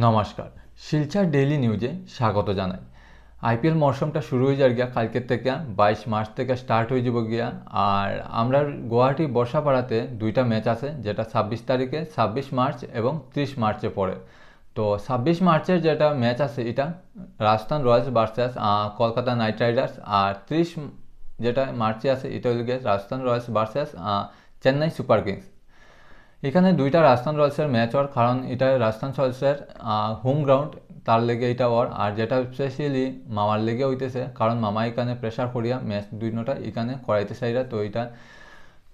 নমস্কার, শিলচর ডেইলি নিউজে স্বাগত জানাই। আইপিএল মরশুমটা শুরু হয়ে যার গিয়া কালকের থেকে 22 মার্চ থেকে স্টার্ট হয়ে যাব গিয়া। আর আমরা গুয়াহাটি বর্ষাপাড়াতে দুইটা ম্যাচ আছে, যেটা 26 তারিখে 26 মার্চ এবং 30 মার্চে পড়ে। তো 26 মার্চের যেটা ম্যাচ আছে এটা Rajasthan Royals versus Kolkata Knight Riders, আর 30 যেটা মার্চে আছে এটা হল গিয়ে Rajasthan Royals versus Chennai Super Kings. এখানে দুইটা রাজস্থান রয়্যালসের ম্যাচ হওয়ার কারণ এটা রাজস্থান রয়্যালসের হোম গ্রাউন্ড, তার লেগে এটা হওয়ার। আর যেটা স্পেশালি মামার লেগে হইতেছে, কারণ মামা এখানে প্রেশার করিয়া ম্যাচ দুইটা এখানে করাইতে চাইরা।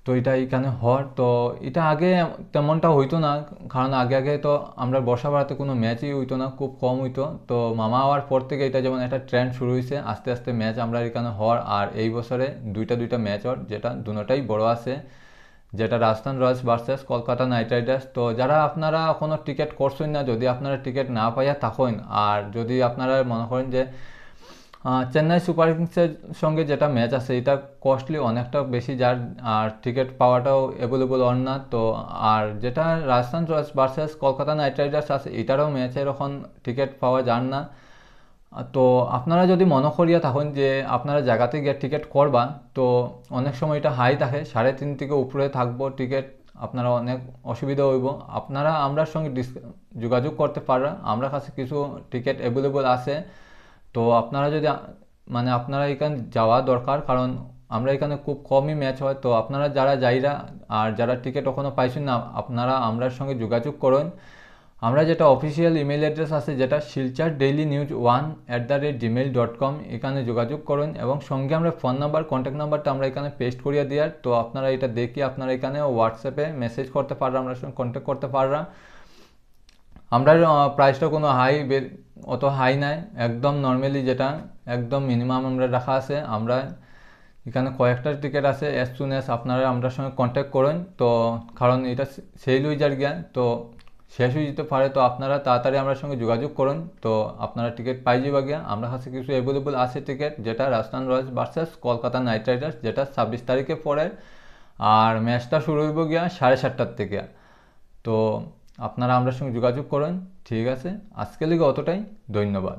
তো এটা এখানে হওয়ার। তো এটা আগে তেমনটা হইতো না, কারণ আগে তো আমরা বর্ষাপাড়াতে কোনো ম্যাচই হইতো না, খুব কম হইতো। তো মামা হওয়ার পর থেকে এটা যেমন একটা ট্রেন্ড শুরু হয়েছে, আস্তে আস্তে ম্যাচ আমরা এখানে হওয়ার। আর এই বছরে দুইটা ম্যাচ হওয়ার, যেটা দুটোটাই বড় আছে, যেটা Rajasthan Royals versus Kolkata Knight Riders. তো যারা আপনারা কোনো টিকিট করছেন না, যদি আপনারা টিকিট না পাইয়া থাকেন, আর যদি আপনারা মনে করেন যে চেন্নাই সুপার কিংসের সঙ্গে যেটা ম্যাচ আছে এটা কস্টলি অনেকটা বেশি, যার আর টিকিট পাওয়াটাও অ্যাভেলেবল অন না। তো আর যেটা Rajasthan Royals versus Kolkata Knight Riders আছে এটারও ম্যাচের এখন টিকিট পাওয়া যান না। তো আপনারা যদি মনে করিয়া থাকেন যে আপনারা জায়গাতে গিয়ে টিকিট করবা, তো অনেক সময় এটা হাই থাকে, 3.5 থেকে উপরে থাকবো টিকিট, আপনারা অনেক অসুবিধা হইব। আপনারা আমরার সঙ্গে যোগাযোগ করতে পারা, আমরা কাছে কিছু টিকিট অ্যাভেলেবল আছে। তো আপনারা যদি মানে আপনারা এখানে যাওয়া দরকার, কারণ আমরা এখানে খুব কমই ম্যাচ হয়। তো আপনারা যারা যাইরা আর যারা টিকিট এখনও পাইছেন না, আপনারা আমরার সঙ্গে যোগাযোগ করেন। আমরা যেটা অফিসিয়াল ইমেল অ্যাড্রেস আছে, যেটা silchardailynews1@gmail.com, এখানে যোগাযোগ করুন। এবং সঙ্গে আমরা ফোন নাম্বার, কন্ট্যাক্ট নাম্বারটা আমরা এখানে পেস্ট করিয়া দেওয়ার। তো আপনারা এটা দেখি আপনারা এখানে হোয়াটসঅ্যাপে মেসেজ করতে পাররা, আমরা সঙ্গে কন্ট্যাক্ট করতে পাররা। আমরা প্রাইসটা কোনো অত হাই নাই, একদম নর্মালি যেটা একদম মিনিমাম আমরা রাখা আছে। আমরা এখানে কয়েকটা টিকিট আছে, অ্যাজ সুন অ্যাজ আপনারা আমরা সঙ্গে কন্ট্যাক্ট করেন। তো কারণ এটা সেল হয়ে যার গিয়া, তো শেষ হয়ে যেতে পারে। তো আপনারা তাড়াতাড়ি আমার সঙ্গে যোগাযোগ করুন, তো আপনারা টিকিট পাই যাবে গিয়া। আমরা কাছে কিছু অ্যাভেলেবল আছে টিকিট, যেটা Rajasthan Royals versus Kolkata Knight Riders, যেটা 26 তারিখে পড়ে। আর ম্যাচটা শুরু হইব গিয়া 7:30টার থেকে। তো আপনারা আমার সঙ্গে যোগাযোগ করেন। ঠিক আছে, আজকে লিগে অতটাই। ধন্যবাদ।